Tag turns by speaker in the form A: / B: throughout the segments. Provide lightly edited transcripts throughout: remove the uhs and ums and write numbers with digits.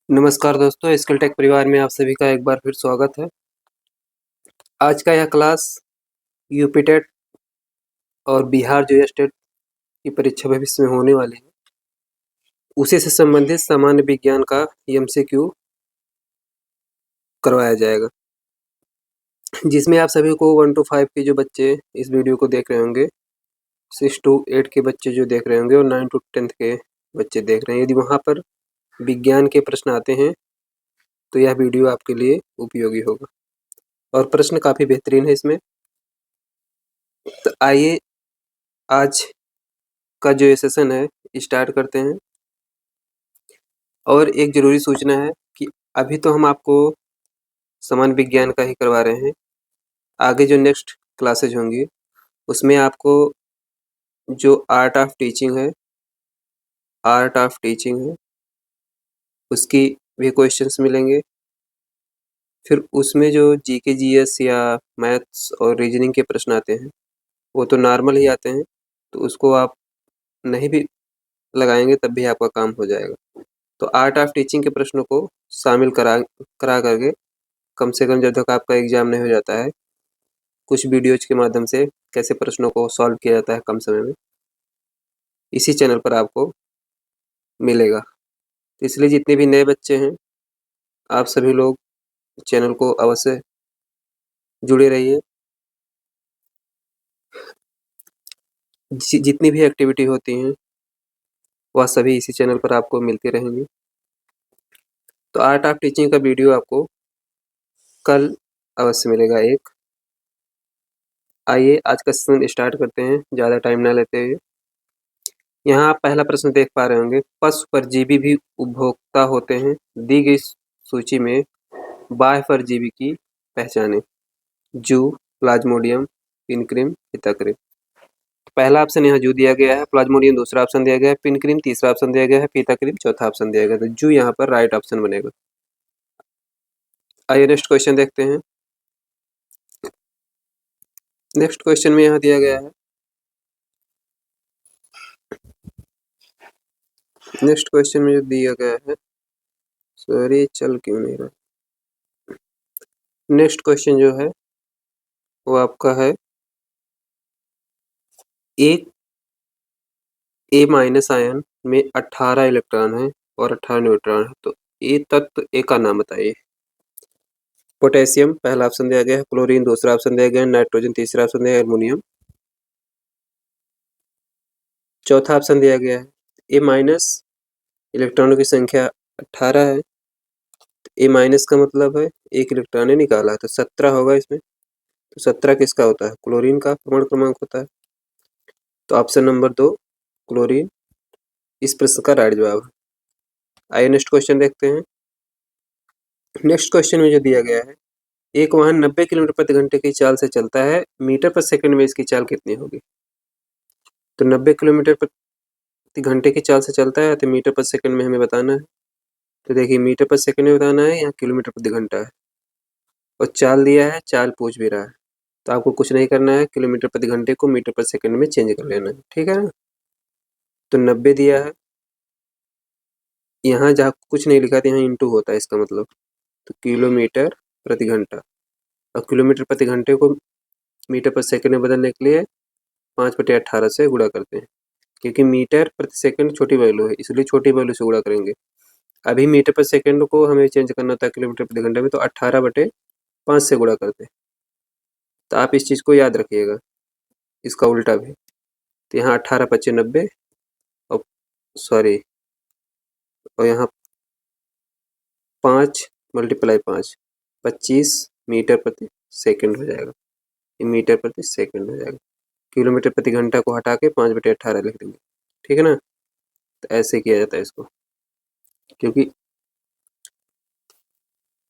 A: नमस्कार दोस्तों, skill take परिवार में आप सभी का एक बार फिर स्वागत है। आज का यह क्लास यूपी टेट और बिहार जो स्टेट की परीक्षा भविष्य में होने वाली है, उसी से संबंधित सामान्य विज्ञान का एमसीक्यू करवाया जाएगा, जिसमें आप सभी को 1 to 5 के जो बच्चे इस वीडियो को देख रहे होंगे, 6 to 8 के बच्चे जो देख रहे होंगे और 9 to 10 के बच्चे देख रहे हैं, यदि वहाँ पर विज्ञान के प्रश्न आते हैं तो यह वीडियो आपके लिए उपयोगी होगा और प्रश्न काफ़ी बेहतरीन है इसमें। तो आइए आज का जो ये सेशन है स्टार्ट करते हैं। और एक ज़रूरी सूचना है कि अभी तो हम आपको सामान्य विज्ञान का ही करवा रहे हैं, आगे जो नेक्स्ट क्लासेज होंगी उसमें आपको जो आर्ट ऑफ टीचिंग है उसकी भी क्वेश्चंस मिलेंगे। फिर उसमें जो जीके जीएस या मैथ्स और रीजनिंग के प्रश्न आते हैं वो तो नॉर्मल ही आते हैं, तो उसको आप नहीं भी लगाएंगे तब भी आपका काम हो जाएगा। तो आर्ट ऑफ टीचिंग के प्रश्नों को शामिल करा करके कम से कम जब तक आपका एग्जाम नहीं हो जाता है, कुछ वीडियोज के माध्यम से कैसे प्रश्नों को सॉल्व किया जाता है कम समय में, इसी चैनल पर आपको मिलेगा। इसलिए जितने भी नए बच्चे हैं आप सभी लोग चैनल को अवश्य जुड़े रहिए। जितनी भी एक्टिविटी होती हैं वह सभी इसी चैनल पर आपको मिलती रहेंगी। तो आर्ट ऑफ टीचिंग का वीडियो आपको कल अवश्य मिलेगा एक। आइए आज का सेशन स्टार्ट करते हैं ज़्यादा टाइम ना लेते हुए। यहाँ आप पहला प्रश्न देख पा रहे होंगे, पशु परजीवी भी उपभोक्ता होते हैं, दी गई सूची में बाह्य परजीवी की पहचानें। जू, प्लाज्मोडियम, पिनक्रीम, पिताक्रीम। पहला ऑप्शन यहाँ जू दिया गया है, प्लाज्मोडियम दूसरा ऑप्शन दिया गया है, पिनक्रीम तीसरा ऑप्शन दिया गया है, पिताक्रीम चौथा ऑप्शन दिया गया है। तो जू यहाँ पर राइट ऑप्शन बनेगा। आइए नेक्स्ट क्वेश्चन देखते हैं। नेक्स्ट क्वेश्चन में यहाँ दिया गया है, नेक्स्ट क्वेश्चन में जो दिया गया है, सॉरी चल क्यों नहीं रहा। नेक्स्ट क्वेश्चन जो है वो आपका है, एक ए माइनस आयन में 18 इलेक्ट्रॉन है और 18 न्यूट्रॉन है, तो ए तत्व ए का नाम बताइए। पोटेशियम पहला ऑप्शन दिया गया है, क्लोरीन दूसरा ऑप्शन दिया गया है, नाइट्रोजन तीसरा ऑप्शन दिया गया है, एल्युमिनियम चौथा ऑप्शन दिया गया है। ए माइनस इलेक्ट्रॉनों की संख्या 18 है, ए माइनस का मतलब है एक इलेक्ट्रॉन ने निकाला है, तो 17 होगा इसमें। तो 17 किसका होता है? क्लोरीन का परमाणु क्रमांक होता है। तो ऑप्शन नंबर 2 क्लोरीन इस प्रश्न का राइट जवाब है। आइए नेक्स्ट क्वेश्चन देखते हैं। नेक्स्ट क्वेश्चन में जो दिया गया है, एक वाहन 90 किलोमीटर प्रति घंटे की चाल से चलता है, मीटर पर सेकंड में इसकी चाल कितनी होगी? तो 90 किलोमीटर प्रति घंटे की चाल से चलता है तो मीटर पर सेकंड में हमें बताना है। तो देखिए मीटर पर सेकंड में बताना है या किलोमीटर प्रति घंटा है, और चाल दिया है, चाल पूछ भी रहा है, तो आपको कुछ नहीं करना है, किलोमीटर प्रति घंटे को मीटर पर सेकंड में चेंज कर लेना है, ठीक है ना। तो 90 दिया है, यहाँ जहाँ कुछ नहीं लिखा था यहाँ इंटू होता है इसका मतलब, तो किलोमीटर प्रति घंटा, और किलोमीटर प्रति घंटे को मीटर पर सेकंड में बदलने के लिए 5/18 से गुणा करते हैं, क्योंकि मीटर प्रति सेकंड छोटी वैल्यू है इसलिए छोटी वैल्यू से गुणा करेंगे। अभी मीटर पर सेकंड को हमें चेंज करना था किलोमीटर प्रति घंटे में, तो 18/5 से गुणा करते हैं। तो आप इस चीज़ को याद रखिएगा, इसका उल्टा भी। तो यहाँ 18×5 = 90 और सॉरी, और यहाँ 5 × 5 25 मीटर प्रति सेकंड हो जाएगा, ये मीटर प्रति सेकंड हो जाएगा। किलोमीटर प्रति घंटा को हटा के 5/18 लिख देंगे, ठीक है ना। तो ऐसे किया जाता है इसको, क्योंकि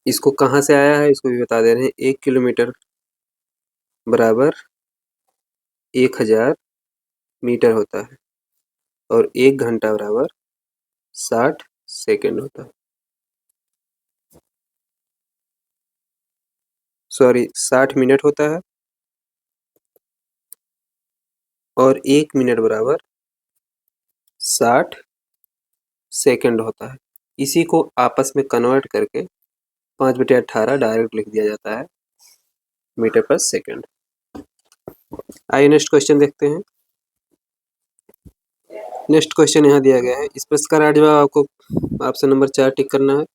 A: इसको कहाँ से आया है इसको भी बता दे रहे हैं। 1 किलोमीटर बराबर 1000 मीटर होता है और 1 घंटा बराबर 60 सेकंड होता है, सॉरी 60 मिनट होता है, और 1 मिनट बराबर 60 सेकंड होता है। इसी को आपस में कन्वर्ट करके 5/18 डायरेक्ट लिख दिया जाता है मीटर पर सेकंड। आइए नेक्स्ट क्वेश्चन देखते हैं। नेक्स्ट क्वेश्चन यहाँ दिया गया है। इस प्रश्न का राइट जवाब आपको ऑप्शन नंबर 4 टिक करना है।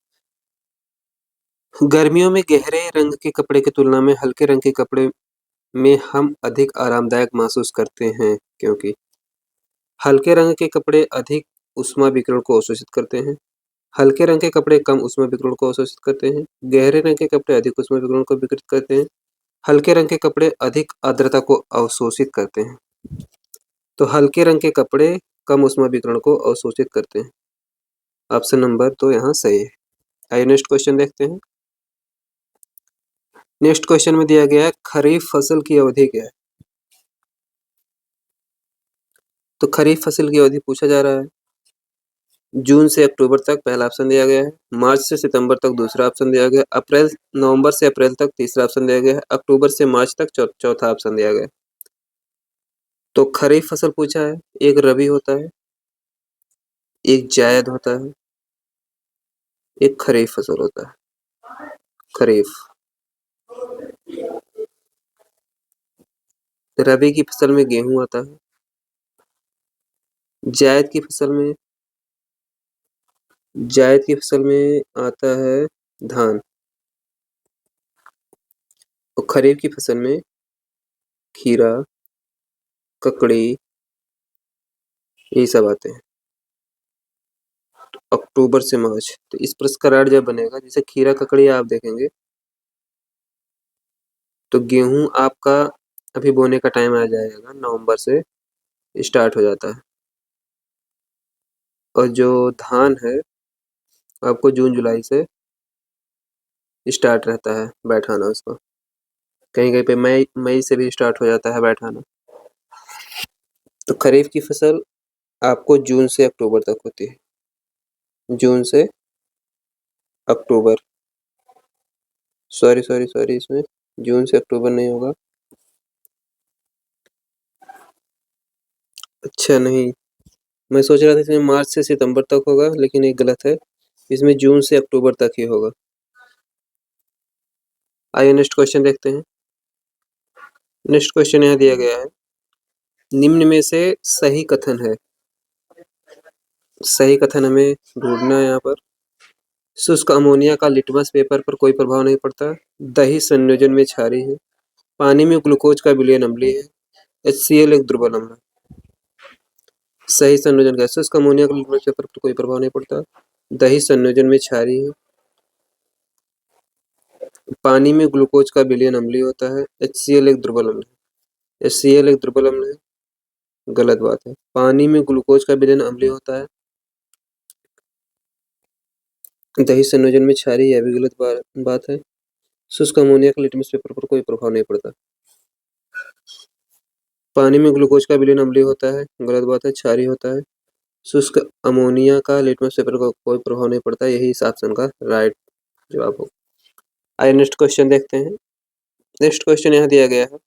A: गर्मियों में गहरे रंग के कपड़े की तुलना में हल्के रंग के कपड़े में हम अधिक आरामदायक महसूस करते हैं, क्योंकि हल्के रंग के कपड़े अधिक ऊष्मा विकिरण को अवशोषित करते हैं, हल्के रंग के कपड़े कम ऊष्मा विकिरण को अवशोषित करते हैं, गहरे रंग के कपड़े अधिक ऊष्मा विकिरण को विकिरित करते हैं, हल्के रंग के कपड़े अधिक आर्द्रता को अवशोषित करते हैं। तो हल्के रंग के कपड़े कम ऊष्मा विकिरण को अवशोषित करते हैं। ऑप्शन नंबर 2 यहाँ सही है। आइए नेक्स्ट क्वेश्चन देखते हैं। नेक्स्ट क्वेश्चन में दिया गया है खरीफ फसल की अवधि क्या है। तो खरीफ फसल की अवधि पूछा जा रहा है। जून से अक्टूबर तक पहला ऑप्शन दिया गया है, मार्च से सितंबर तक दूसरा ऑप्शन दिया गया है, नवंबर से अप्रैल तक तीसरा ऑप्शन दिया गया है, अक्टूबर से मार्च तक चौथा ऑप्शन दिया गया है। तो खरीफ फसल पूछा है, एक रबी होता है, एक जायद होता है, एक खरीफ फसल होता है। खरीफ रबी की फसल में गेहूं आता है, जायद की फसल में आता है धान, और खरीफ की फसल में खीरा, ककड़ी, यही सब आते हैं। तो अक्टूबर से मार्च, तो इस प्रश्न का राइट जवाब बनेगा, जैसे खीरा ककड़ी आप देखेंगे तो गेहूं आपका अभी बोने का टाइम आ जाएगा, नवंबर से स्टार्ट हो जाता है, और जो धान है आपको जून जुलाई से स्टार्ट रहता है बैठाना उसको, कहीं कहीं पे मई से भी स्टार्ट हो जाता है बैठाना। तो खरीफ की फसल आपको जून से अक्टूबर तक होती है, जून से अक्टूबर, सॉरी इसमें जून से अक्टूबर नहीं होगा, अच्छा नहीं, मैं सोच रहा था इसमें मार्च से सितंबर तक होगा, लेकिन ये गलत है, इसमें जून से अक्टूबर तक ही होगा। आइए नेक्स्ट क्वेश्चन देखते हैं। नेक्स्ट क्वेश्चन यहाँ दिया गया है, निम्न में से सही कथन है। सही कथन हमें ढूंढना है यहाँ पर। शुष्क अमोनिया का लिटमस पेपर पर कोई प्रभाव नहीं पड़ता, दही संयोजन में क्षारीय है, पानी में ग्लूकोज का विलयन अम्लीय है, HCl एक दुर्बल अम्ल है। सही संयोजन का शुष्क अमोनिया का लिटमस पेपर पर कोई प्रभाव नहीं पड़ता, दही संयोजन में क्षारीय है, पानी में ग्लूकोज का विलयन अम्लीय होता है, HCl एक दुर्बल अम्ल है। HCl एक दुर्बल अम्ल है, गलत बात है। पानी में ग्लूकोज का विलयन अम्लीय होता है, दही संयोजन में क्षारीय, यह भी गलत बात है। शुष्क अमोनिया का लिटमस पेपर पर कोई प्रभाव नहीं पड़ता। पानी में ग्लूकोज का विलयन अम्लीय होता है, गलत बात है, क्षारीय होता है। शुष्क अमोनिया का लिटमस पेपर को कोई प्रभाव नहीं पड़ता, यही इस ऑप्शन का राइट जवाब होगा। आइए नेक्स्ट क्वेश्चन देखते हैं। नेक्स्ट क्वेश्चन यहाँ दिया गया है,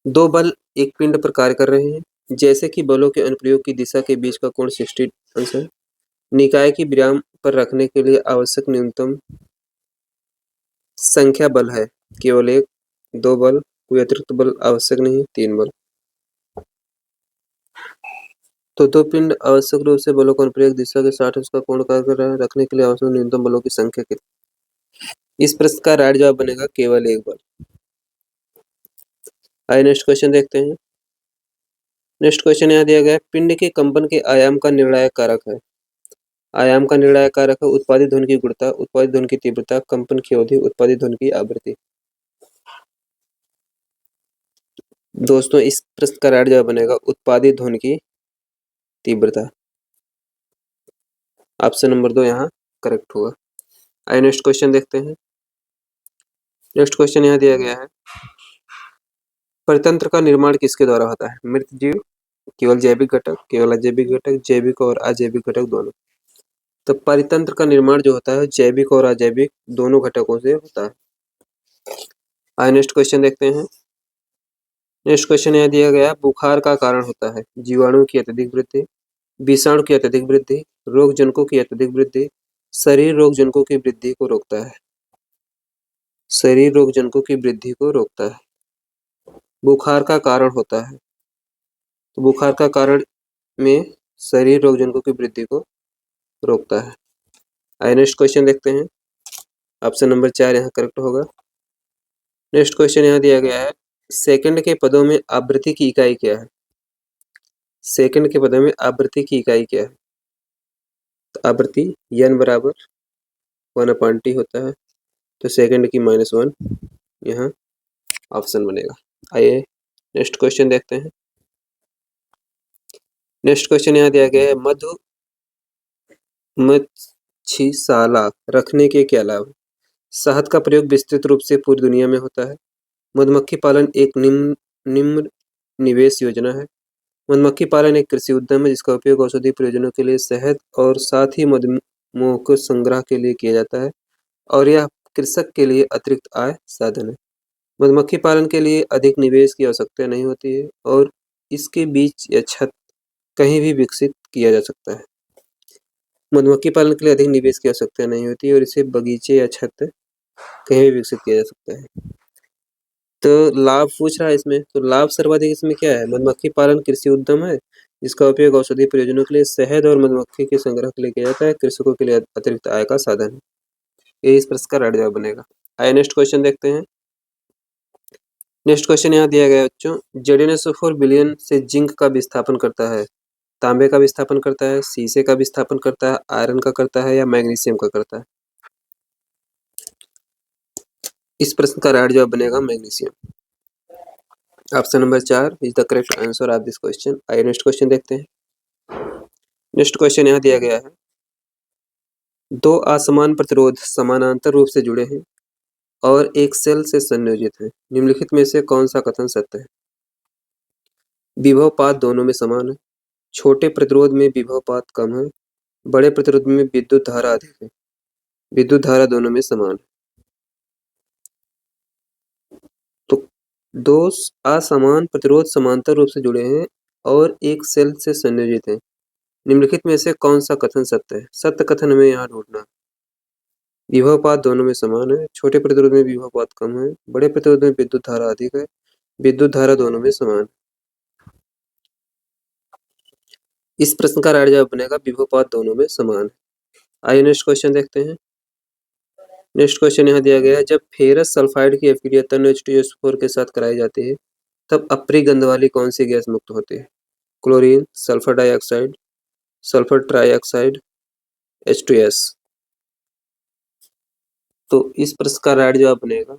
A: दो बल एक पिंड पर कार्य कर रहे हैं, जैसे कि बलों के अनुप्रयोग की दिशा के बीच का कोण 60 अंश है, निकाय की विराम पर रखने के लिए आवश्यक न्यूनतम संख्या बल है, केवल एक, दो बल, कोई अतिरिक्त बल आवश्यक नहीं, तीन बल। तो दो पिंड आवश्यक रूप से बलों का अनुप्रयोग दिशा के 60 अंश का कोण कार्य कर रहा है, रखने के लिए आवश्यक न्यूनतम बलों की संख्या कितनी। इस प्रश्न का राइट जवाब बनेगा केवल एक बल। आइए नेक्स्ट क्वेश्चन देखते हैं। नेक्स्ट क्वेश्चन यहाँ दिया गया है, पिंड के कंपन के आयाम का निर्णायक कारक है। आयाम का निर्णायक कारक है उत्पादित ध्वनि की गुणता, उत्पादित ध्वनि की तीव्रता, कंपन की अवधि, उत्पादित ध्वनि की आवृत्ति। दोस्तों इस प्रश्न का राइट जवाब बनेगा उत्पादित ध्वनि की तीव्रता। ऑप्शन नंबर 2 यहाँ करेक्ट होगा। आइए नेक्स्ट क्वेश्चन देखते हैं। नेक्स्ट क्वेश्चन यहाँ दिया गया है, परितंत्र का निर्माण किसके द्वारा होता है। मृत जीव, केवल जैविक घटक, केवल अजैविक घटक, जैविक और अजैविक घटक दोनों। तो परितंत्र का निर्माण जो होता है जैविक और अजैविक दोनों घटकों से होता है। आइए नेक्स्ट क्वेश्चन देखते हैं। नेक्स्ट क्वेश्चन यहाँ दिया गया, बुखार का कारण होता है जीवाणु की अत्यधिक वृद्धि, विषाणु की अत्यधिक वृद्धि, रोगजनकों की अत्यधिक वृद्धि शरीर रोगजनकों की वृद्धि को रोकता है। शरीर रोगजनकों की वृद्धि को रोकता है। बुखार का कारण होता है। तो बुखार का कारण में शरीर रोगजनकों की वृद्धि को रोकता है। आइए नेक्स्ट क्वेश्चन देखते हैं। ऑप्शन नंबर 4 यहाँ करेक्ट होगा। नेक्स्ट क्वेश्चन यहाँ दिया गया है, सेकंड के पदों में आवृत्ति की इकाई क्या है? सेकंड के पदों में आवृत्ति की इकाई क्या है? तो आवृत्ति n बराबर 1/t होता है, तो सेकंड की -1 यहाँ ऑप्शन बनेगा। आइए नेक्स्ट क्वेश्चन देखते हैं। नेक्स्ट क्वेश्चन यहाँ दिया गया है, मधुमक्षिशाला रखने के क्या लाभ हैं? शहद का प्रयोग विस्तृत रूप से पूरी दुनिया में होता है। मधुमक्खी पालन एक निम्न निवेश योजना है। मधुमक्खी पालन एक कृषि उद्यम है जिसका उपयोग औषधि प्रयोजनों के लिए शहद और साथ ही मधुमों के संग्रह के लिए किया जाता है और यह कृषक के लिए अतिरिक्त आय साधन है। मधुमक्खी पालन के लिए अधिक निवेश की आवश्यकता नहीं होती है और इसके बीज या छत कहीं भी विकसित किया जा सकता है। मधुमक्खी पालन के लिए अधिक निवेश की आवश्यकता नहीं होती है और इसे बगीचे या छत कहीं भी विकसित किया जा सकता है। तो लाभ पूछ रहा है इसमें, तो लाभ सर्वाधिक इसमें क्या है? मधुमक्खी पालन कृषि उद्यम है जिसका उपयोग औषधीय प्रयोजनों के लिए शहद और मधुमक्खी के संग्रह के लिए किया जाता है। कृषकों के लिए अतिरिक्त आय का साधन है। ये इस प्रश्न का राइट जवाब बनेगा। आइए नेक्स्ट क्वेश्चन देखते हैं। नेक्स्ट क्वेश्चन यहाँ दिया गया है बच्चों, जेडेनोसोफोर विलयन से जिंक का विस्थापन करता है, तांबे का विस्थापन करता है, शीशे का विस्थापन करता है, आयरन का करता है या मैग्नीशियम का करता है? इस प्रश्न का राइट जवाब बनेगा magnesium. Option number 4 is the correct answer of this question. आइए नेक्स्ट क्वेश्चन देखते हैं। नेक्स्ट क्वेश्चन यहाँ दिया गया है, दो असमान प्रतिरोध समानांतर रूप से जुड़े हैं और एक सेल से संयोजित है। निम्नलिखित में से कौन सा कथन सत्य है? विभवपात दोनों में समान है। छोटे प्रतिरोध में विभवपात कम है। बड़े प्रतिरोध में विद्युत धारा अधिक है। विद्युत धारा दोनों में समान है। तो दो असमान प्रतिरोध समांतर रूप से जुड़े हैं और एक सेल से संयोजित है। निम्नलिखित में से कौन सा कथन सत्य है? सत्य कथन हमें यहाँ ढूंढना। विभवपात दोनों में समान है। छोटे प्रतिरोध में विभवपात कम है। बड़े प्रतिरोध में विद्युत धारा अधिक है। विद्युत धारा दोनों में समान। इस प्रश्न का राइट जवाब बनेगा विभवपात दोनों में समान। आइए नेक्स्ट क्वेश्चन देखते हैं। नेक्स्ट क्वेश्चन यहाँ दिया गया है, जब फेरस सल्फाइड की अभिक्रिया तन्य H2SO4 के साथ कराई जाती है तब अप्रिय गंध वाली कौन सी गैस मुक्त होती है? Chlorine, sulphur dioxide, sulphur trioxide, H2S। तो इस प्रश्न का राइट जवाब बनेगा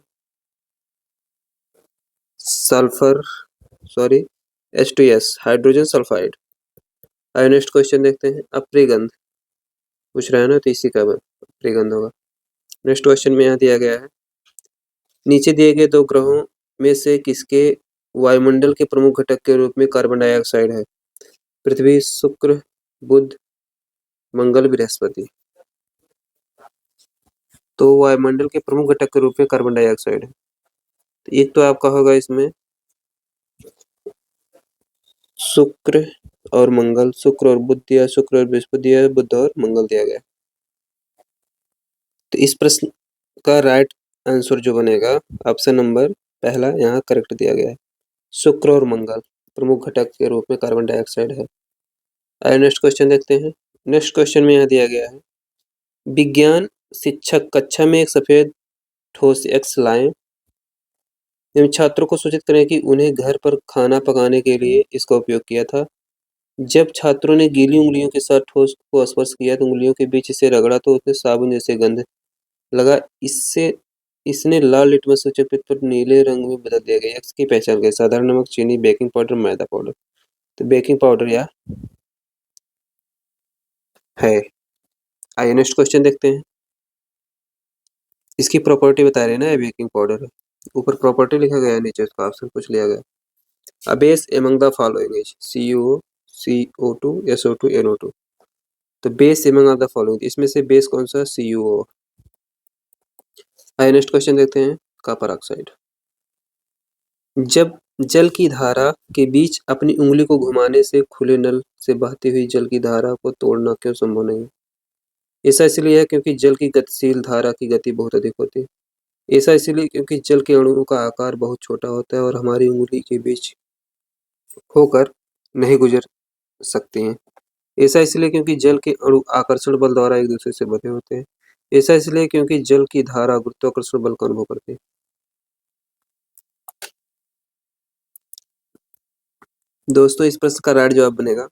A: H2S, हाइड्रोजन सल्फाइड। आइए नेक्स्ट क्वेश्चन देखते हैं। अप्रिय गंध पूछ रहा है ना, तो इसी का अप्रिय गंध होगा। नेक्स्ट क्वेश्चन में यहाँ दिया गया है, नीचे दिए गए दो ग्रहों में से किसके वायुमंडल के प्रमुख घटक के रूप में कार्बन डाइऑक्साइड है? पृथ्वी, शुक्र, बुध, मंगल, बृहस्पति। तो वायुमंडल के प्रमुख घटक के रूप में कार्बन डाइऑक्साइड है। तो एक तो आपका होगा इसमें शुक्र और मंगल, शुक्र और बुध दिया, शुक्र और बृहस्पति दिया, बुध और मंगल दिया गया। तो इस प्रश्न का राइट आंसर जो बनेगा ऑप्शन नंबर पहला यहाँ करेक्ट दिया गया है। शुक्र और मंगल प्रमुख घटक के रूप में कार्बन डाइऑक्साइड है। आइए नेक्स्ट क्वेश्चन देखते हैं। नेक्स्ट क्वेश्चन में यहाँ दिया गया है, विज्ञान शिक्षक कक्षा में एक सफेद ठोस X लाएं एवं छात्रों को सूचित करें कि उन्हें घर पर खाना पकाने के लिए इसका उपयोग किया था। जब छात्रों ने गीली उंगलियों के साथ ठोस को स्पर्श किया तो उंगलियों के बीच इसे रगड़ा तो उसमें साबुन जैसे गंध लगा। इसने लाल लिटमस सूचक पृष्ठ पर नीले रंग में बदल दिया गया। X की पहचान करें। साधारण नमक, चीनी, बेकिंग पाउडर, मैदा पाउडर। तो बेकिंग पाउडर या है। आइए नेक्स्ट क्वेश्चन देखते हैं। इसकी प्रॉपर्टी बता रहे हैं ना, बेकिंग पाउडर ऊपर प्रॉपर्टी लिखा गया है, नीचे उसका ऑप्शन कुछ लिया गया। A base among the following is CuO, CO2, SO2, NO2। तो बेस among the following, इसमें से बेस कौन सा? CuO। आइए नेक्स्ट क्वेश्चन देखते हैं। Copper oxide. जब जल की धारा के बीच अपनी उंगली को घुमाने से खुले नल से बहती हुई जल की धारा को तोड़ना क्यों संभव नहीं है? ऐसा इसलिए है क्योंकि जल की गतिशील धारा की गति बहुत अधिक होती है। ऐसा इसलिए क्योंकि जल के अणुओं का आकार बहुत छोटा होता है और हमारी उंगली के बीच होकर नहीं गुजर सकती हैं। ऐसा इसलिए क्योंकि जल के अणु आकर्षण बल द्वारा एक दूसरे से बंधे होते हैं। ऐसा इसलिए क्योंकि जल की धारा गुरुत्वाकर्षण बल का अनुभव करती है। दोस्तों, इस प्रश्न का राइट जवाब बनेगा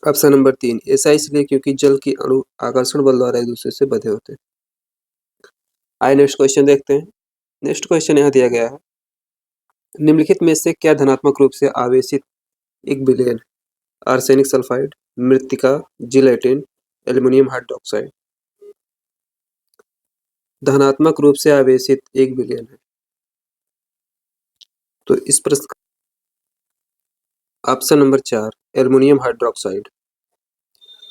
A: ऑप्शन नंबर 3। ऐसा इसलिए क्योंकि जल के अणु आकर्षण बल द्वारा एक दूसरे से बंधे होते हैं। आइए नेक्स्ट क्वेश्चन देखते हैं। नेक्स्ट क्वेश्चन यहाँ दिया गया है, निम्नलिखित में से क्या धनात्मक रूप से आवेशित एक विलयन? आर्सेनिक सल्फाइड, मृत्तिका, जिलेटिन, एल्युमिनियम हाइड्रोक्साइड। धनात्मक रूप से आवेशित एक विलयन है। तो इस प्रश्न ऑप्शन नंबर 4 एल्युमिनियम हाइड्रोक्साइड।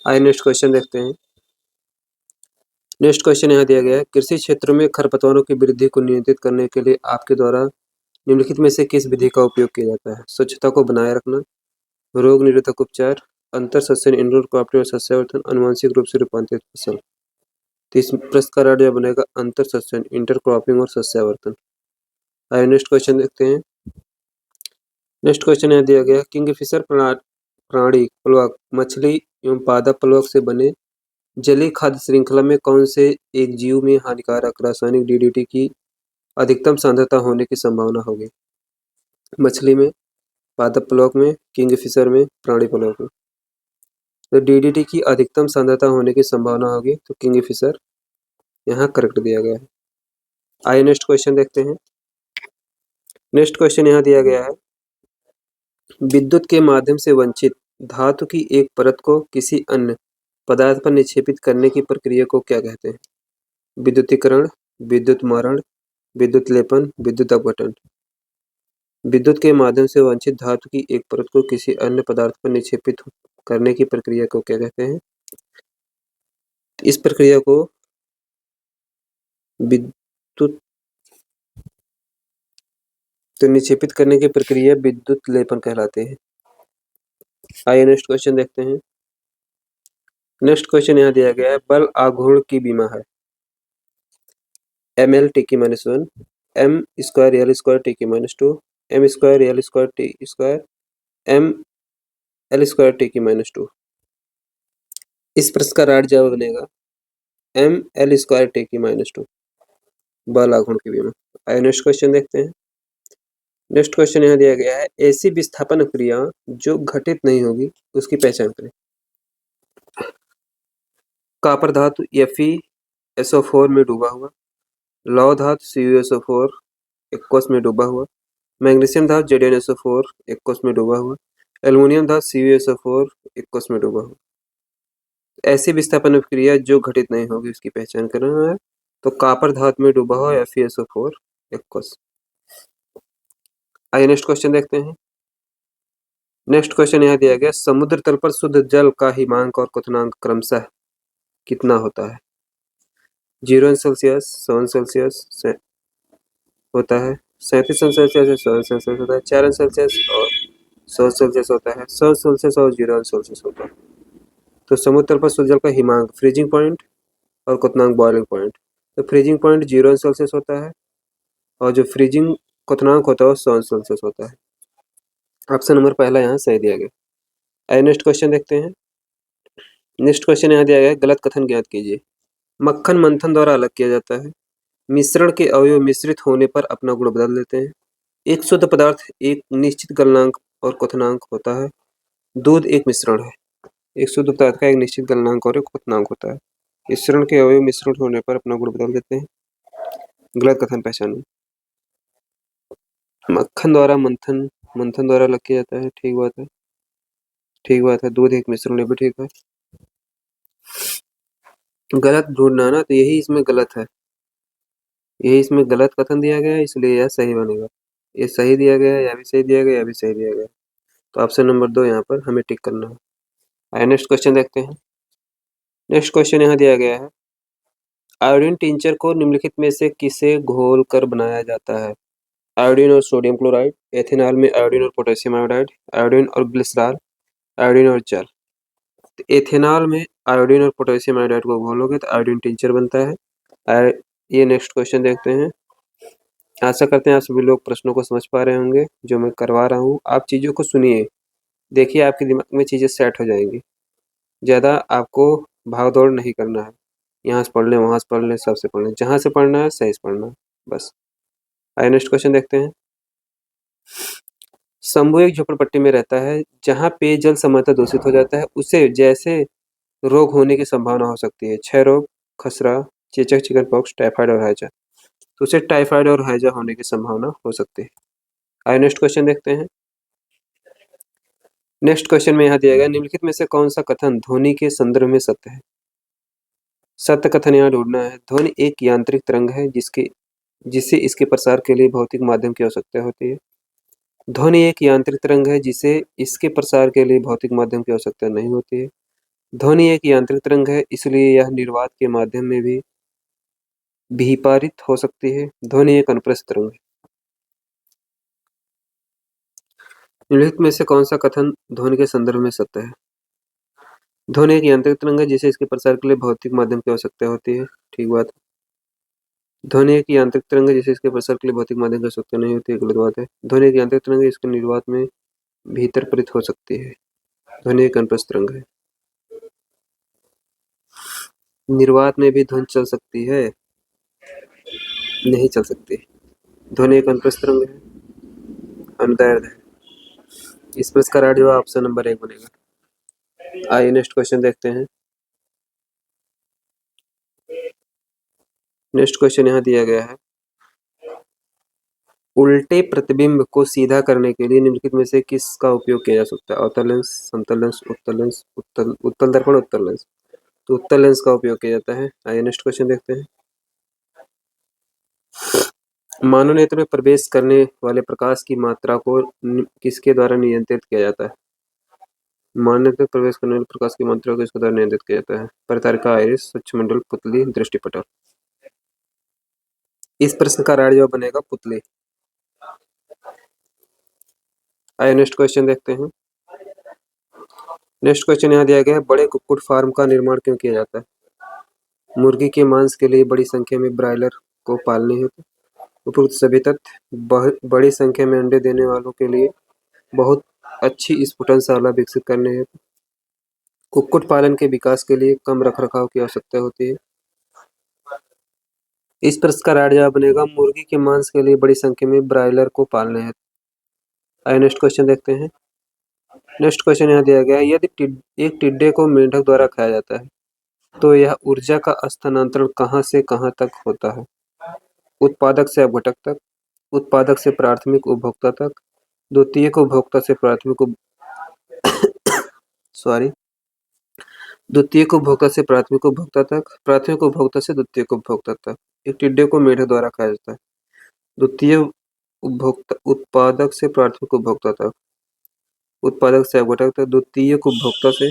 A: आइए नेक्स्ट क्वेश्चन देखते हैं। नेक्स्ट क्वेश्चन यहाँ दिया गया है, कृषि क्षेत्र में खरपतवारों की वृद्धि को नियंत्रित करने के लिए आपके द्वारा निम्नलिखित में से किस विधि का उपयोग किया जाता है? स्वच्छता को बनाए रखना, रोग निरोधक उपचार, अंतर सस्यन इंडोर क्रॉपिंग और सस्यावर्धन, आनुवंशिक रूप से रूपांतरित फसल। तो इस प्रश्न का राइट जवाब बनेगा अंतर सस्यन, इंटर क्रॉपिंग और सस्यावर्धन। आइए नेक्स्ट क्वेश्चन देखते हैं। नेक्स्ट क्वेश्चन यहाँ दिया गया, किंगफिशर प्राणी प्लवक मछली एवं पादप प्लवक से बने जलीय खाद्य श्रृंखला में कौन से एक जीव में हानिकारक रासायनिक डीडीटी की अधिकतम सांद्रता होने की संभावना होगी? मछली में, पादप प्लवक में, किंगफिशर में, प्राणी प्लवक में। तो डीडीटी की अधिकतम सांद्रता होने की संभावना होगी तो किंगफिशर यहाँ करेक्ट दिया गया है। आइए नेक्स्ट क्वेश्चन देखते हैं। नेक्स्ट क्वेश्चन यहाँ दिया गया है, विद्युत के माध्यम से वंचित धातु की एक परत को किसी अन्य पदार्थ पर निक्षेपित करने की प्रक्रिया को क्या कहते हैं? विद्युतीकरण, विद्युत मारण, विद्युत लेपन, विद्युत अपघटन। विद्युत के माध्यम से वंचित धातु की एक परत को किसी अन्य पदार्थ पर निक्षेपित करने की प्रक्रिया को क्या कहते हैं? इस प्रक्रिया को विद्युत तो निक्षेपित करने की प्रक्रिया विद्युत लेपन कहलाते हैं। आइए नेक्स्ट क्वेश्चन देखते हैं। नेक्स्ट क्वेश्चन यहाँ दिया गया है, बल आघूर्ण की विमा है ml t की -1, m square l square t की -2, m square l square t square, m l square t की -2। इस प्रश्न का राइट जवाब बनेगा m l स्क्वायर t की -2, बल आघूर्ण की विमा। आइए नेक्स्ट क्वेश्चन देखते हैं। नेक्स्ट क्वेश्चन यहाँ दिया गया है, ऐसी विस्थापन क्रिया जो घटित नहीं होगी उसकी पहचान करें। कॉपर धातु FeSO4 में डूबा हुआ, लौह धातु CuSO4 एक्वस में डूबा हुआ, मैग्नीशियम धातु ZnSO4 एक्वस में डूबा हुआ, एल्युमिनियम धातु CuSO4 एक्वस में डूबा हुआ। ऐसी विस्थापन क्रिया जो घटित नहीं होगी उसकी पहचान करना है। तो कॉपर धातु में डूबा हुआ FeSO4 एक्वस। आइए नेक्स्ट क्वेश्चन देखते हैं। नेक्स्ट क्वेश्चन यहाँ दिया गया, समुद्र तल पर शुद्ध जल का हिमांक और क्वथनांक क्रमशः कितना होता है? 0 सेल्सियस, 7 सेल्सियस होता है, 37 सेल्सियस है, 7 सेल्सियस होता है, 4 सेल्सियस और 100 सेल्सियस होता है, 100 सेल्सियस और 0 सेल्सियस होता है। तो समुद्र तल पर शुद्ध जल का हिमांक फ्रीजिंग पॉइंट और क्वथनांक बॉइलिंग पॉइंट। तो फ्रीजिंग पॉइंट 0 सेल्सियस होता है और जो फ्रीजिंग क्वथनांक होता है वो 100 सेल्सियस होता है। ऑप्शन नंबर पहला यहाँ सही दिया गया। आइए नेक्स्ट क्वेश्चन देखते हैं। नेक्स्ट क्वेश्चन यहाँ दिया गया है, गलत कथन ज्ञात कीजिए। मक्खन मंथन द्वारा अलग किया जाता है, मिश्रण के अवयव मिश्रित होने पर अपना गुण बदल देते हैं, एक शुद्ध पदार्थ एक निश्चित गलनांक और क्वथनांक होता है, दूध एक मिश्रण है। एक शुद्ध पदार्थ का एक निश्चित गलनांक और एक क्वथनांक होता है, मिश्रण के अवयव मिश्रण होने पर अपना गुण बदल देते हैं। गलत कथन पहचानिए। मक्खन द्वारा मंथन द्वारा अलग किया जाता है, ठीक बात है, ठीक बात है। दूध एक मिश्रण है भी ठीक है। गलत ढूंढना ना, तो यही इसमें गलत है, यही इसमें गलत कथन दिया गया है, इसलिए यह सही बनेगा। ये सही दिया गया है, यह भी सही दिया गया, यह भी सही दिया गया। तो ऑप्शन नंबर 2 यहाँ पर हमें टिक करना है। आइए नेक्स्ट क्वेश्चन देखते हैं। नेक्स्ट क्वेश्चन यहाँ दिया गया है, आयोडीन टिंचर को निम्नलिखित में से किसे घोल कर बनाया जाता है? आयोडीन और सोडियम क्लोराइड, एथेनॉल में आयोडीन और पोटेशियम आयोडाइड, आयोडीन और ग्लिसरॉल, आयोडीन और जल। तो एथेनॉल में आयोडीन और पोटेशियम आयोडाइड को घोलोगे तो आयोडीन टिंचर बनता है। ये नेक्स्ट क्वेश्चन देखते हैं। आशा करते हैं आप सभी लोग प्रश्नों को समझ पा रहे होंगे जो मैं करवा रहा हूँ। आप चीज़ों को सुनिए, देखिए आपके दिमाग में चीज़ें सेट हो जाएंगी। ज़्यादा आपको भाग दौड़ नहीं करना है, यहाँ से पढ़ लें वहाँ से पढ़ लें सबसे पढ़ लें, जहाँ से पढ़ना है सही से पढ़ना है बस। आइए नेक्स्ट क्वेश्चन देखते हैं। शंभू एक झोपड़पट्टी में रहता है, जहाँ पेयजल समर्थन दूषित हो जाता है उसे जैसे रोग होने की संभावना हो सकती है। क्षय रोग, खसरा, चेचक, चिकन पॉक्स, टाइफाइड और हैजा। तो उसे टाइफाइड और हैजा होने की संभावना हो सकती है। आइए नेक्स्ट क्वेश्चन देखते हैं। नेक्स्ट क्वेश्चन में यहाँ दिया गया निम्नलिखित में से कौन सा कथन ध्वनि के संदर्भ में सत्य है। सत्य कथन यहाँ ढूंढना है। ध्वनि एक यांत्रिक तरंग है जिसे इसके प्रसार के लिए भौतिक माध्यम की आवश्यकता होती है। ध्वनि एक यांत्रिक तरंग है जिसे इसके प्रसार के लिए भौतिक माध्यम की आवश्यकता नहीं होती है। ध्वनि एक यांत्रिक तरंग है इसलिए यह निर्वात के माध्यम में भी पारित हो सकती है। ध्वनि एक अनुप्रस्थ तरंग है। निम्नलिखित में से कौन सा कथन ध्वनि के संदर्भ में सत्य है। ध्वनि एक यांत्रिक तरंग है जिसे इसके प्रसार के लिए भौतिक माध्यम की आवश्यकता होती है। ठीक बात है। ध्वनि एक यांत्रिक तरंग है जिसे इसके प्रसार के लिए भौतिक माध्यम की आवश्यकता नहीं होती है। गलत बात है। ध्वनि एक यांत्रिक तरंग है इसके निर्वात में भीतर प्रेरित हो सकती है। ध्वनि एक अनुप्रस्थ तरंग है। निर्वात में भी ध्वनि चल सकती है, नहीं चल सकती। ध्वनि एक अनुप्रस्थ तरंग है, अनुदैर्ध्य है। इस प्रश्न का राइट जवाब ऑप्शन नंबर 1 बनेगा। आइए नेक्स्ट क्वेश्चन देखते हैं। नेक्स्ट क्वेश्चन यहाँ दिया गया है उल्टे प्रतिबिंब को सीधा करने के लिए निम्नलिखित में से किसका उपयोग किया जा सकता है। अवतल लेंस, समतल लेंस, उत्तल लेंस, उत्तल दर्पण, उत्तल लेंस। तो उत्तल लेंस का उपयोग किया जाता है। आइए नेक्स्ट क्वेश्चन देखते हैं। मानव नेत्र में प्रवेश करने वाले प्रकाश की मात्रा को किसके द्वारा नियंत्रित किया जाता है। मानव नेत्र में प्रवेश करने वाले प्रकाश की मात्रा को किसके द्वारा नियंत्रित किया जाता है। परितारिका, आइरिस, सूक्ष्ममंडल, पुतली, दृष्टिपटल। इस प्रश्न का राइट जवाब बनेगा पुतली। आइए नेक्स्ट क्वेश्चन देखते हैं। नेक्स्ट क्वेश्चन यहाँ दिया गया है बड़े कुक्कुट फार्म का निर्माण क्यों किया जाता है। मुर्गी के मांस के लिए बड़ी संख्या में ब्रायलर को पालने हेतु, उपयुक्त सभी तथ्य, बड़ी संख्या में अंडे देने वालों के लिए बहुत अच्छी स्फुटनशाला विकसित करने हेतु, कुक्कुट पालन के विकास के लिए कम रखरखाव की आवश्यकता होती है। इस प्रश्न का राइट जवाब बनेगा मुर्गी के मांस के लिए बड़ी संख्या में ब्रायलर को पालने हेतु। आइए नेक्स्ट क्वेश्चन देखते हैं। नेक्स्ट क्वेश्चन यहाँ दिया गया है यदि एक टिड्डे को मेंढक द्वारा खाया जाता है तो यह ऊर्जा का स्थानांतरण कहाँ से कहाँ तक होता है। उत्पादक से अपघटक तक, उत्पादक से प्राथमिक उपभोक्ता तक, द्वितीयक उपभोक्ता से प्राथमिक द्वितीयक उपभोक्ता से प्राथमिक उपभोक्ता तक, प्राथमिक उपभोक्ता से द्वितीयक उपभोक्ता तक। एक टिड्डे को मेढक द्वारा खाया जाता है। द्वितीय उपभोक्ता, उत्पादक से प्राथमिक उपभोक्ता तक, उत्पादक से अपघटक तक, द्वितीयक उपभोक्ता से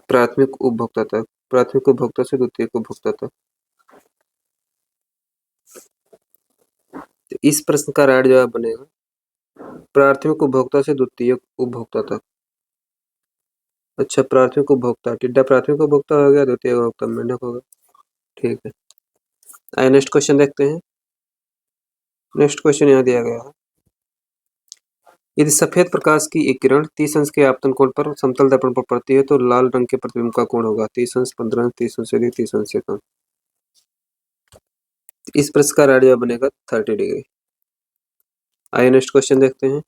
A: प्राथमिक उपभोक्ता तक, प्राथमिक उपभोक्ता से द्वितीयक उपभोक्ता तक। तो इस प्रश्न का राइट जवाब बनेगा प्राथमिक उपभोक्ता से द्वितीयक उपभोक्ता तक। अच्छा, प्राथमिक उपभोक्ता, टिड्डा प्राथमिक उपभोक्ता हो गया, द्वितीय उपभोक्ता मेंढक होगा। ठीक है। आइए नेक्स्ट क्वेश्चन देखते हैं। नेक्स्ट क्वेश्चन यहाँ दिया गया है यदि सफेद प्रकाश की एक किरण 30 अंश के आपतन कोण पर समतल दर्पण पर पड़ती है तो लाल रंग के प्रतिबिंब का कोण होगा 30 अंश, 15 अंश, 30 अंश से अधिक, 30 अंश से कम। इस प्रश्न का राइट जवाब बनेगा 30 डिग्री। आइए नेक्स्ट क्वेश्चन देखते हैं।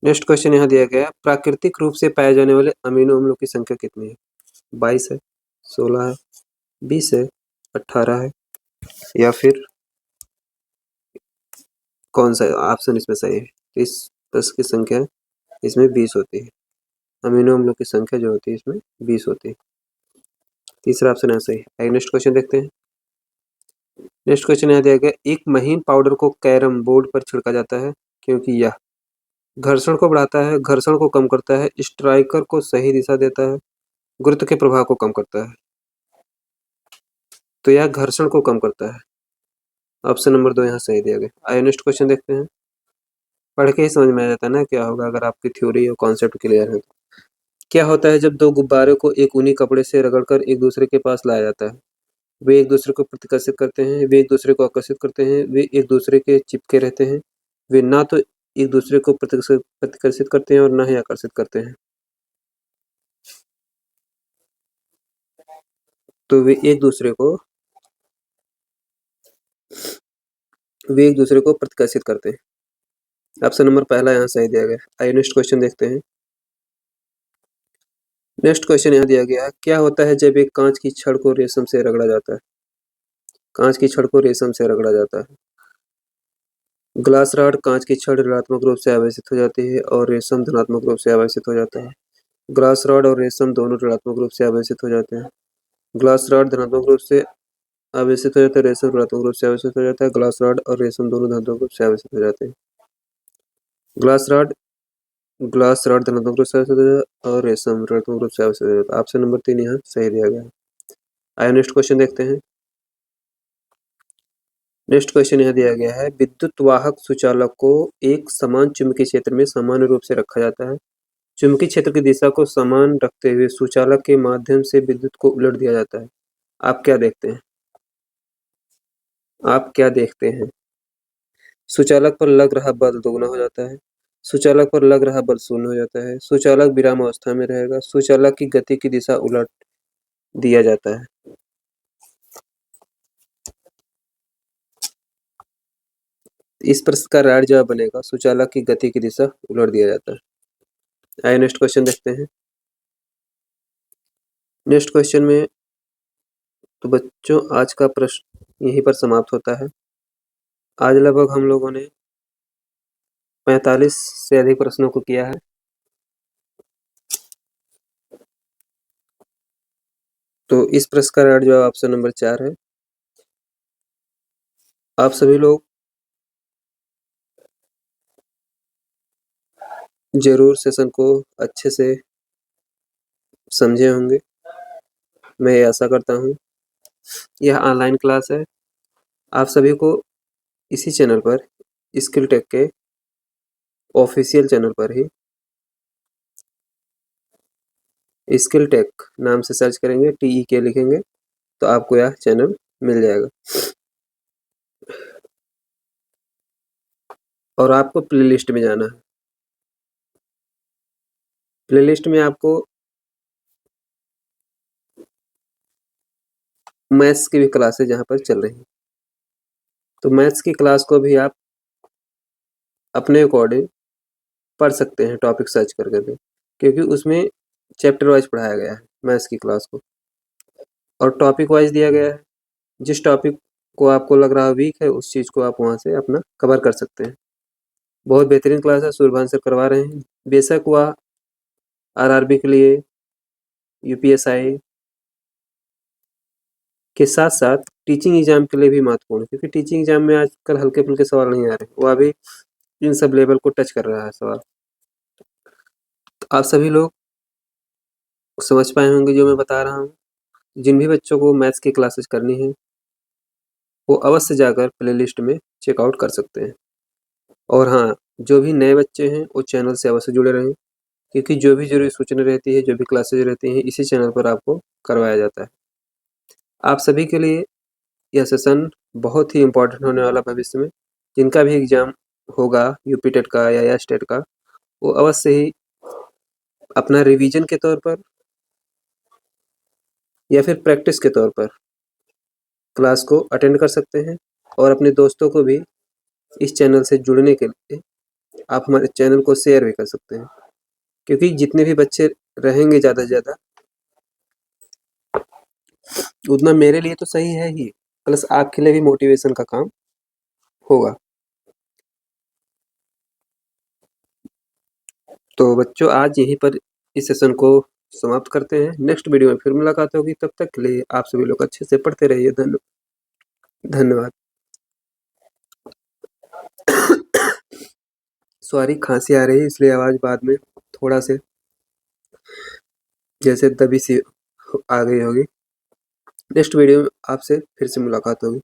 A: नेक्स्ट क्वेश्चन यहाँ दिया गया है प्राकृतिक रूप से पाए जाने वाले अमीनो अम्लों की संख्या कितनी है। 22 है, 16 है, 20 है, 18 है, या फिर कौन सा ऑप्शन इसमें सही है। इस प्रश्न की संख्या इसमें 20 होती है। अमीनो अम्लों की संख्या जो होती है इसमें 20 होती है। तीसरा ऑप्शन है सही। आइए नेक्स्ट क्वेश्चन देखते हैं। नेक्स्ट क्वेश्चन यहाँ दिया गया एक महीन पाउडर को कैरम बोर्ड पर छिड़का जाता है क्योंकि यह घर्षण को बढ़ाता है, घर्षण को कम करता है, स्ट्राइकर को सही दिशा देता है, गुरुत्व के प्रभाव को कम करता है। तो यह घर्षण को कम करता है। ऑप्शन नंबर 2 यहाँ सही दिया गया। आइए नेक्स्ट क्वेश्चन देखते हैं। पढ़ के ही समझ में आ जाता है ना क्या होगा अगर आपकी थ्योरी और कॉन्सेप्ट क्लियर है तो। क्या होता है जब दो गुब्बारे को एक ऊनी कपड़े से रगड़कर एक दूसरे के पास लाया जाता है? वे एक दूसरे को प्रतिकर्षित करते हैं, वे एक दूसरे को आकर्षित करते हैं, वे एक दूसरे के चिपके रहते हैं, वे ना तो एक दूसरे को प्रतिकर्षित करते हैं और ना ही आकर्षित करते हैं। तो वे एक दूसरे को प्रतिकर्षित करते हैं। ऑप्शन नंबर पहला यहाँ सही दिया गया। आइए नेक्स्ट क्वेश्चन देखते हैं। नेक्स्ट क्वेश्चन यहाँ दिया गया है, क्या होता है जब एक कांच की छड़ को रेशम से रगड़ा जाता है? कांच की छड़ को रेशम से रगड़ा जाता है। ग्लास रॉड कांच की छड़ ऋणात्मक रूप से आवेशित हो जाती है और रेशम धनात्मक रूप से आवेशित हो जाता है। ग्लास रॉड और रेशम दोनों ऋणात्मक रूप से आवेशित हो जाते हैं। ग्लास रॉड धनात्मक रूप से आवेशित हो जाता है, रेशम ऋणात्मक रूप से आवेशित हो जाता है। ग्लास रॉड और रेशम दोनों धनात्मक रूप से आवेशित हो जाते हैं। ग्लास रॉड धनात्मक रूप से आवेशित हो जाता है और रेशम ऋणात्मक रूप से आवेशित हो जाता है। ऑप्शन नंबर 3 यहाँ सही दिया गया है। आइए नेक्स्ट क्वेश्चन देखते हैं। नेक्स्ट क्वेश्चन यह दिया गया है, विद्युत वाहक सुचालक को एक समान चुंबकीय क्षेत्र में सामान्य रूप से रखा जाता है। चुंबकीय क्षेत्र की दिशा को समान रखते हुए सुचालक के माध्यम से विद्युत को उलट दिया जाता है। आप क्या देखते हैं? सुचालक पर लग रहा बल दोगुना हो जाता है। सुचालक पर लग रहा बल शून्य हो जाता है। सुचालक विराम अवस्था में रहेगा। सुचालक की गति की दिशा उलट दिया जाता है। इस प्रश्न का राइट जवाब बनेगा सुचालक की गति की दिशा उलट दिया जाता है। आइए नेक्स्ट क्वेश्चन देखते हैं। नेक्स्ट क्वेश्चन में तो बच्चों आज का प्रश्न यहीं पर समाप्त होता है। आज लगभग हम लोगों ने 45 से अधिक प्रश्नों को किया है। तो इस प्रश्न का राइट जवाब ऑप्शन नंबर 4 है। आप सभी लोग जरूर सेशन को अच्छे से समझे होंगे, मैं ये आशा करता हूँ। यह ऑनलाइन क्लास है। आप सभी को इसी चैनल पर स्किल टेक के ऑफिशियल चैनल पर ही स्किल टेक नाम से सर्च करेंगे, TEK लिखेंगे तो आपको यह चैनल मिल जाएगा। और आपको प्लेलिस्ट में जाना है। प्लेलिस्ट में आपको मैथ्स की भी क्लासेज यहाँ पर चल रही हैं, तो मैथ्स की क्लास को भी आप अपने अकॉर्डिंग पढ़ सकते हैं टॉपिक सर्च करके, क्योंकि उसमें चैप्टर वाइज पढ़ाया गया है मैथ्स की क्लास को और टॉपिक वाइज दिया गया है। जिस टॉपिक को आपको लग रहा है वीक है उस चीज़ को आप वहाँ से अपना कवर कर सकते हैं। बहुत बेहतरीन क्लास है, सूर्यभान सर करवा रहे हैं। बेशक वह RRB के लिए, UPSI के साथ साथ टीचिंग एग्जाम के लिए भी महत्वपूर्ण है, क्योंकि टीचिंग एग्जाम में आजकल हल्के फुल्के सवाल नहीं आ रहे, वह भी इन सब लेवल को टच कर रहा है सवाल। तो आप सभी लोग समझ पाए होंगे जो मैं बता रहा हूँ। जिन भी बच्चों को मैथ्स की क्लासेस करनी है वो अवश्य जाकर प्लेलिस्ट में चेकआउट कर सकते हैं। और हाँ, जो भी नए बच्चे हैं वो चैनल से अवश्य जुड़े रहें, क्योंकि जो भी जरूरी सूचना रहती है, जो भी क्लासेज रहती हैं, इसी चैनल पर आपको करवाया जाता है। आप सभी के लिए यह सेशन बहुत ही इम्पोर्टेंट होने वाला भविष्य में। जिनका भी एग्जाम होगा यूपी टेट का या स्टेट का, वो अवश्य ही अपना रिवीजन के तौर पर या फिर प्रैक्टिस के तौर पर क्लास को अटेंड कर सकते हैं और अपने दोस्तों को भी इस चैनल से जुड़ने के लिए आप हमारे चैनल को शेयर भी कर सकते हैं, क्योंकि जितने भी बच्चे रहेंगे ज़्यादा से ज़्यादा उतना मेरे लिए तो सही है ही, प्लस आपके लिए भी मोटिवेशन का काम होगा। तो बच्चों आज यहीं पर इस सेशन को समाप्त करते हैं। नेक्स्ट वीडियो में फिर मुलाकात होगी, तब तक के लिए आप सभी लोग अच्छे से पढ़ते रहिए। धन्यवाद। सॉरी, खांसी आ रही है इसलिए आवाज़ बाद में थोड़ा से जैसे दबी सी आ गई होगी। नेक्स्ट वीडियो में आपसे फिर से मुलाकात होगी।